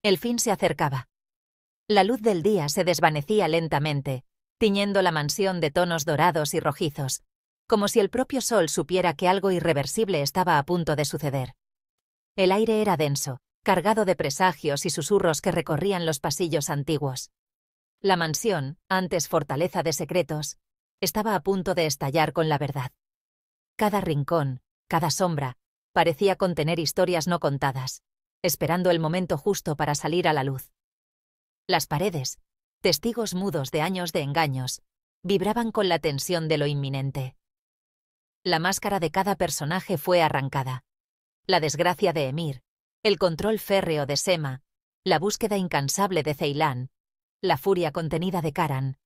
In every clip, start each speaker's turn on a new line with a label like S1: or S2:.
S1: El fin se acercaba. La luz del día se desvanecía lentamente, tiñendo la mansión de tonos dorados y rojizos, como si el propio sol supiera que algo irreversible estaba a punto de suceder. El aire era denso, cargado de presagios y susurros que recorrían los pasillos antiguos. La mansión, antes fortaleza de secretos, estaba a punto de estallar con la verdad. Cada rincón, cada sombra, parecía contener historias no contadas, esperando el momento justo para salir a la luz. Las paredes, testigos mudos de años de engaños, vibraban con la tensión de lo inminente. La máscara de cada personaje fue arrancada. La desgracia de Emir, el control férreo de Sema, la búsqueda incansable de Ceylan, la furia contenida de Karan.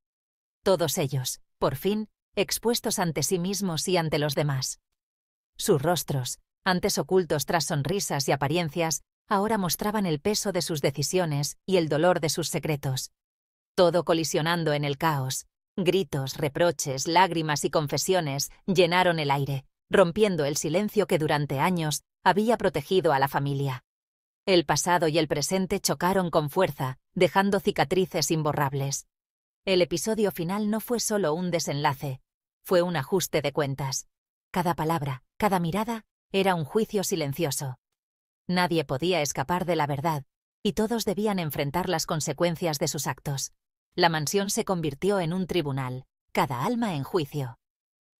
S1: Todos ellos, por fin, expuestos ante sí mismos y ante los demás. Sus rostros, antes ocultos tras sonrisas y apariencias, ahora mostraban el peso de sus decisiones y el dolor de sus secretos. Todo colisionando en el caos. Gritos, reproches, lágrimas y confesiones llenaron el aire, rompiendo el silencio que durante años había protegido a la familia. El pasado y el presente chocaron con fuerza, dejando cicatrices imborrables. El episodio final no fue solo un desenlace, fue un ajuste de cuentas. Cada palabra, cada mirada, era un juicio silencioso. Nadie podía escapar de la verdad, y todos debían enfrentar las consecuencias de sus actos. La mansión se convirtió en un tribunal, cada alma en juicio.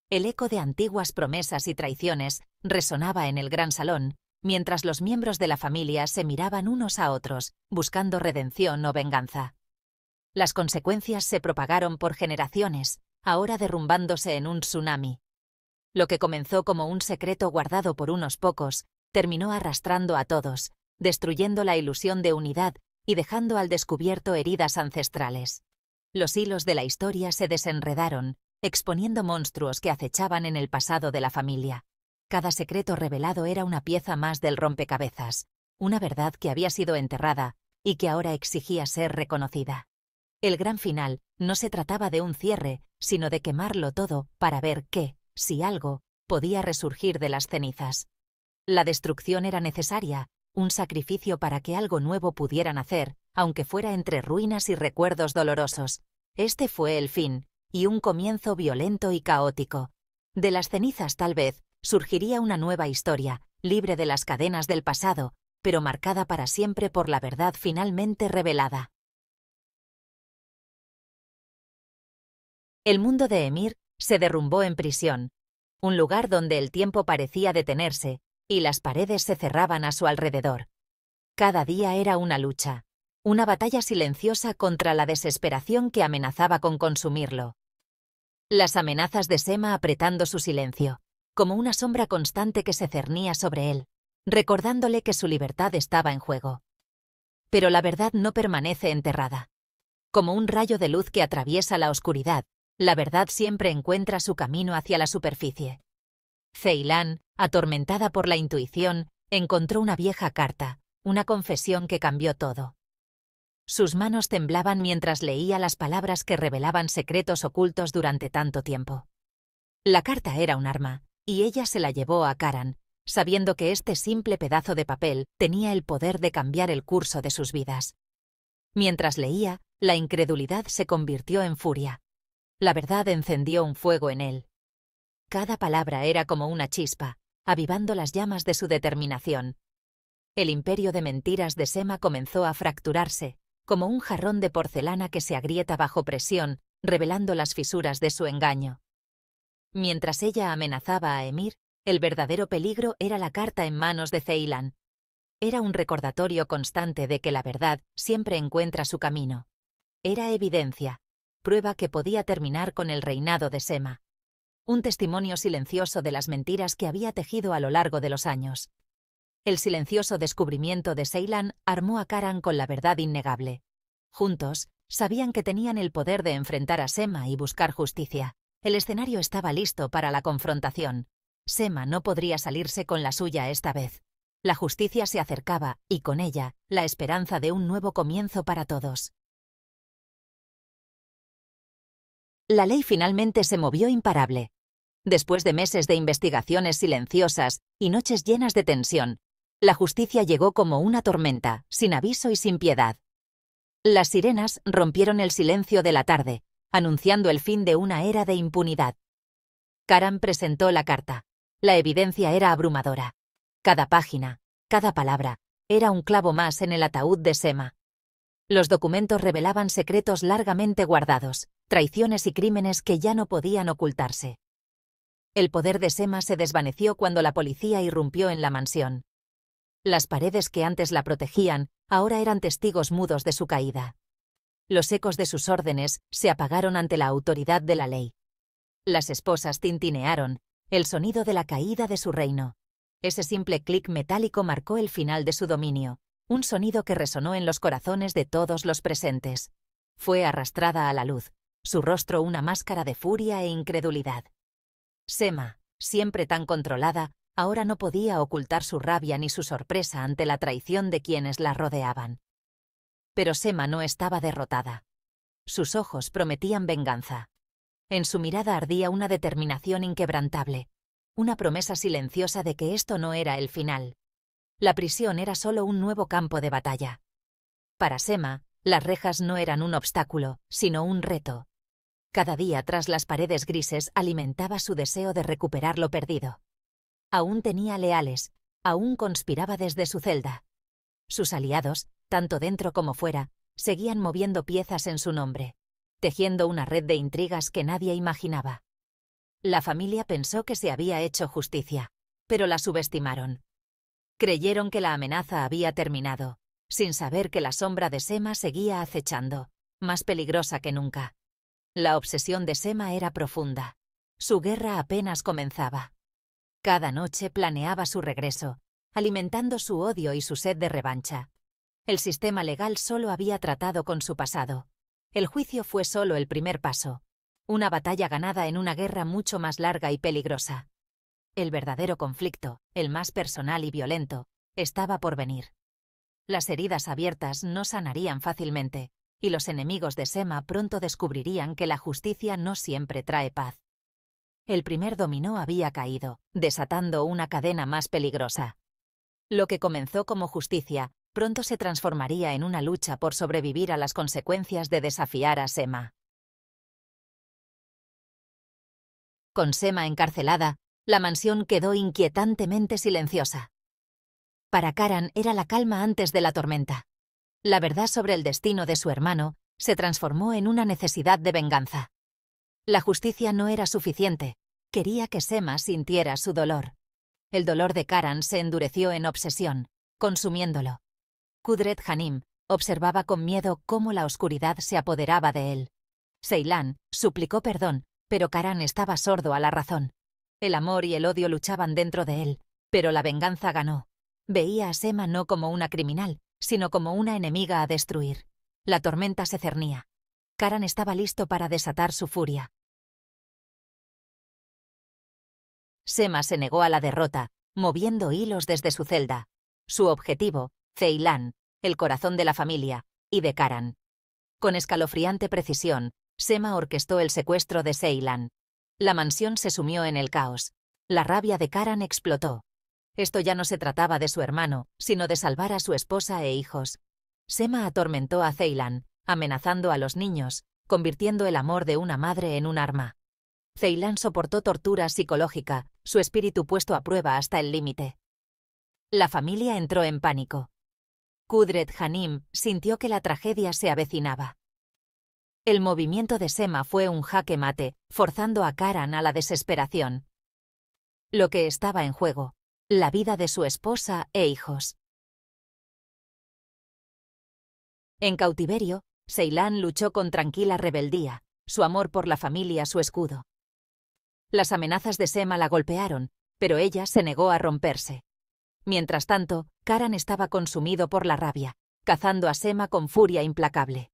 S1: El eco de antiguas promesas y traiciones resonaba en el gran salón, mientras los miembros de la familia se miraban unos a otros, buscando redención o venganza. Las consecuencias se propagaron por generaciones, ahora derrumbándose en un tsunami. Lo que comenzó como un secreto guardado por unos pocos, terminó arrastrando a todos, destruyendo la ilusión de unidad y dejando al descubierto heridas ancestrales. Los hilos de la historia se desenredaron, exponiendo monstruos que acechaban en el pasado de la familia. Cada secreto revelado era una pieza más del rompecabezas, una verdad que había sido enterrada y que ahora exigía ser reconocida. El gran final no se trataba de un cierre, sino de quemarlo todo para ver qué, si algo, podía resurgir de las cenizas. La destrucción era necesaria, un sacrificio para que algo nuevo pudiera nacer, aunque fuera entre ruinas y recuerdos dolorosos. Este fue el fin, y un comienzo violento y caótico. De las cenizas, tal vez, surgiría una nueva historia, libre de las cadenas del pasado, pero marcada para siempre por la verdad finalmente revelada. El mundo de Emir se derrumbó en prisión, un lugar donde el tiempo parecía detenerse, y las paredes se cerraban a su alrededor. Cada día era una lucha, una batalla silenciosa contra la desesperación que amenazaba con consumirlo. Las amenazas de Sema apretando su silencio, como una sombra constante que se cernía sobre él, recordándole que su libertad estaba en juego. Pero la verdad no permanece enterrada. Como un rayo de luz que atraviesa la oscuridad, la verdad siempre encuentra su camino hacia la superficie. Ceylan, atormentada por la intuición, encontró una vieja carta, una confesión que cambió todo. Sus manos temblaban mientras leía las palabras que revelaban secretos ocultos durante tanto tiempo. La carta era un arma, y ella se la llevó a Karan, sabiendo que este simple pedazo de papel tenía el poder de cambiar el curso de sus vidas. Mientras leía, la incredulidad se convirtió en furia. La verdad encendió un fuego en él. Cada palabra era como una chispa, avivando las llamas de su determinación. El imperio de mentiras de Sema comenzó a fracturarse, como un jarrón de porcelana que se agrieta bajo presión, revelando las fisuras de su engaño. Mientras ella amenazaba a Emir, el verdadero peligro era la carta en manos de Ceylan. Era un recordatorio constante de que la verdad siempre encuentra su camino. Era evidencia, prueba que podía terminar con el reinado de Sema. Un testimonio silencioso de las mentiras que había tejido a lo largo de los años. El silencioso descubrimiento de Ceylan armó a Karan con la verdad innegable. Juntos, sabían que tenían el poder de enfrentar a Sema y buscar justicia. El escenario estaba listo para la confrontación. Sema no podría salirse con la suya esta vez. La justicia se acercaba, y con ella, la esperanza de un nuevo comienzo para todos. La ley finalmente se movió imparable. Después de meses de investigaciones silenciosas y noches llenas de tensión, La justicia llegó como una tormenta, sin aviso y sin piedad. Las sirenas rompieron el silencio de la tarde, anunciando el fin de una era de impunidad. Karan presentó la carta. La evidencia era abrumadora. Cada página, cada palabra, era un clavo más en el ataúd de Sema. Los documentos revelaban secretos largamente guardados, traiciones y crímenes que ya no podían ocultarse. El poder de Sema se desvaneció cuando la policía irrumpió en la mansión. Las paredes que antes la protegían ahora eran testigos mudos de su caída. Los ecos de sus órdenes se apagaron ante la autoridad de la ley. Las esposas tintinearon, el sonido de la caída de su reino. Ese simple clic metálico marcó el final de su dominio, un sonido que resonó en los corazones de todos los presentes. Fue arrastrada a la luz, su rostro una máscara de furia e incredulidad. Sema, siempre tan controlada, ahora no podía ocultar su rabia ni su sorpresa ante la traición de quienes la rodeaban. Pero Sema no estaba derrotada. Sus ojos prometían venganza. En su mirada ardía una determinación inquebrantable, una promesa silenciosa de que esto no era el final. La prisión era solo un nuevo campo de batalla. Para Sema, las rejas no eran un obstáculo, sino un reto. Cada día tras las paredes grises alimentaba su deseo de recuperar lo perdido. Aún tenía leales, aún conspiraba desde su celda. Sus aliados, tanto dentro como fuera, seguían moviendo piezas en su nombre, tejiendo una red de intrigas que nadie imaginaba. La familia pensó que se había hecho justicia, pero la subestimaron. Creyeron que la amenaza había terminado, sin saber que la sombra de Sema seguía acechando, más peligrosa que nunca. La obsesión de Sema era profunda. Su guerra apenas comenzaba. Cada noche planeaba su regreso, alimentando su odio y su sed de revancha. El sistema legal solo había tratado con su pasado. El juicio fue solo el primer paso. Una batalla ganada en una guerra mucho más larga y peligrosa. El verdadero conflicto, el más personal y violento, estaba por venir. Las heridas abiertas no sanarían fácilmente, y los enemigos de Sema pronto descubrirían que la justicia no siempre trae paz. El primer dominó había caído, desatando una cadena más peligrosa. Lo que comenzó como justicia, pronto se transformaría en una lucha por sobrevivir a las consecuencias de desafiar a Sema. Con Sema encarcelada, la mansión quedó inquietantemente silenciosa. Para Karan era la calma antes de la tormenta. La verdad sobre el destino de su hermano se transformó en una necesidad de venganza. La justicia no era suficiente. Quería que Sema sintiera su dolor. El dolor de Karan se endureció en obsesión, consumiéndolo. Kudret Hanim observaba con miedo cómo la oscuridad se apoderaba de él. Ceylan suplicó perdón, pero Karan estaba sordo a la razón. El amor y el odio luchaban dentro de él, pero la venganza ganó. Veía a Sema no como una criminal, sino como una enemiga a destruir. La tormenta se cernía. Karan estaba listo para desatar su furia. Sema se negó a la derrota, moviendo hilos desde su celda. Su objetivo, Ceylan, el corazón de la familia, y de Karan. Con escalofriante precisión, Sema orquestó el secuestro de Ceylan. La mansión se sumió en el caos. La rabia de Karan explotó. Esto ya no se trataba de su hermano, sino de salvar a su esposa e hijos. Sema atormentó a Ceylan, amenazando a los niños, convirtiendo el amor de una madre en un arma. Ceylan soportó tortura psicológica, su espíritu puesto a prueba hasta el límite. La familia entró en pánico. Kudret Hanim sintió que la tragedia se avecinaba. El movimiento de Sema fue un jaque mate, forzando a Karan a la desesperación. Lo que estaba en juego, la vida de su esposa e hijos. En cautiverio, Ceylan luchó con tranquila rebeldía, su amor por la familia su escudo. Las amenazas de Sema la golpearon, pero ella se negó a romperse. Mientras tanto, Karan estaba consumido por la rabia, cazando a Sema con furia implacable.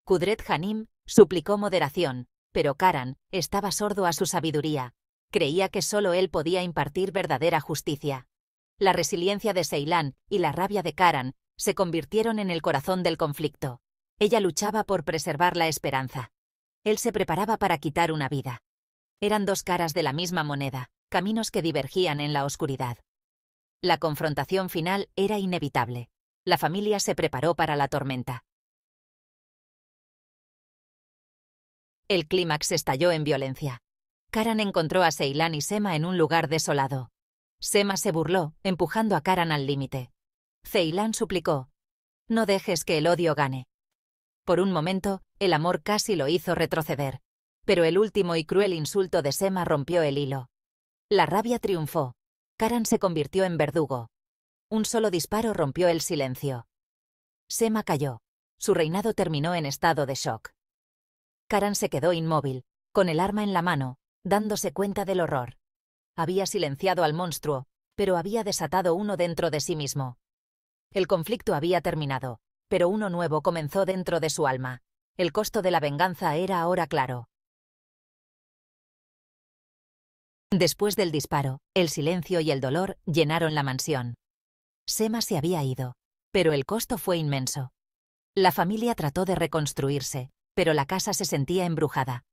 S1: Kudret Hanim suplicó moderación, pero Karan estaba sordo a su sabiduría. Creía que solo él podía impartir verdadera justicia. La resiliencia de Ceylan y la rabia de Karan se convirtieron en el corazón del conflicto. Ella luchaba por preservar la esperanza. Él se preparaba para quitar una vida. Eran dos caras de la misma moneda, caminos que divergían en la oscuridad. La confrontación final era inevitable. La familia se preparó para la tormenta. El clímax estalló en violencia. Karan encontró a Ceylan y Sema en un lugar desolado. Sema se burló, empujando a Karan al límite. Ceylan suplicó: «No dejes que el odio gane». Por un momento, el amor casi lo hizo retroceder. Pero el último y cruel insulto de Sema rompió el hilo. La rabia triunfó. Karan se convirtió en verdugo. Un solo disparo rompió el silencio. Sema cayó. Su reinado terminó en estado de shock. Karan se quedó inmóvil, con el arma en la mano, dándose cuenta del horror. Había silenciado al monstruo, pero había desatado uno dentro de sí mismo. El conflicto había terminado, pero uno nuevo comenzó dentro de su alma. El costo de la venganza era ahora claro. Después del disparo, el silencio y el dolor llenaron la mansión. Sema se había ido, pero el costo fue inmenso. La familia trató de reconstruirse, pero la casa se sentía embrujada.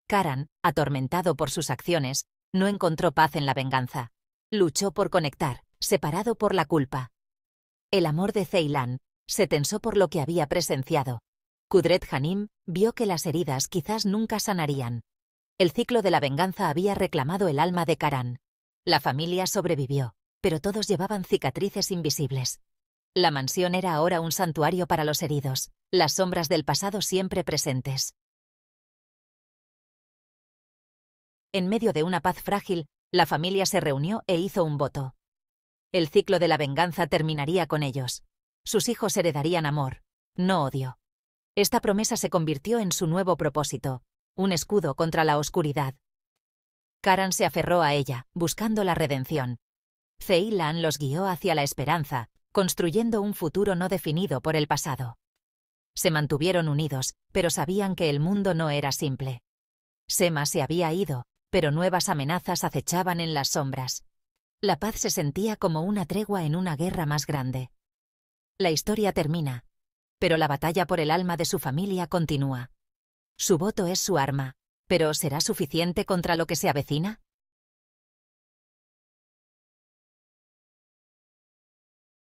S1: Karan, atormentado por sus acciones, no encontró paz en la venganza. Luchó por conectar, separado por la culpa. El amor de Ceylan se tensó por lo que había presenciado. Kudret Hanim vio que las heridas quizás nunca sanarían. El ciclo de la venganza había reclamado el alma de Karan. La familia sobrevivió, pero todos llevaban cicatrices invisibles. La mansión era ahora un santuario para los heridos, las sombras del pasado siempre presentes. En medio de una paz frágil, la familia se reunió e hizo un voto. El ciclo de la venganza terminaría con ellos. Sus hijos heredarían amor, no odio. Esta promesa se convirtió en su nuevo propósito, un escudo contra la oscuridad. Karan se aferró a ella, buscando la redención. Ceylan los guió hacia la esperanza, construyendo un futuro no definido por el pasado. Se mantuvieron unidos, pero sabían que el mundo no era simple. Sema se había ido, pero nuevas amenazas acechaban en las sombras. La paz se sentía como una tregua en una guerra más grande. La historia termina, pero la batalla por el alma de su familia continúa. Su voto es su arma, pero ¿será suficiente contra lo que se avecina?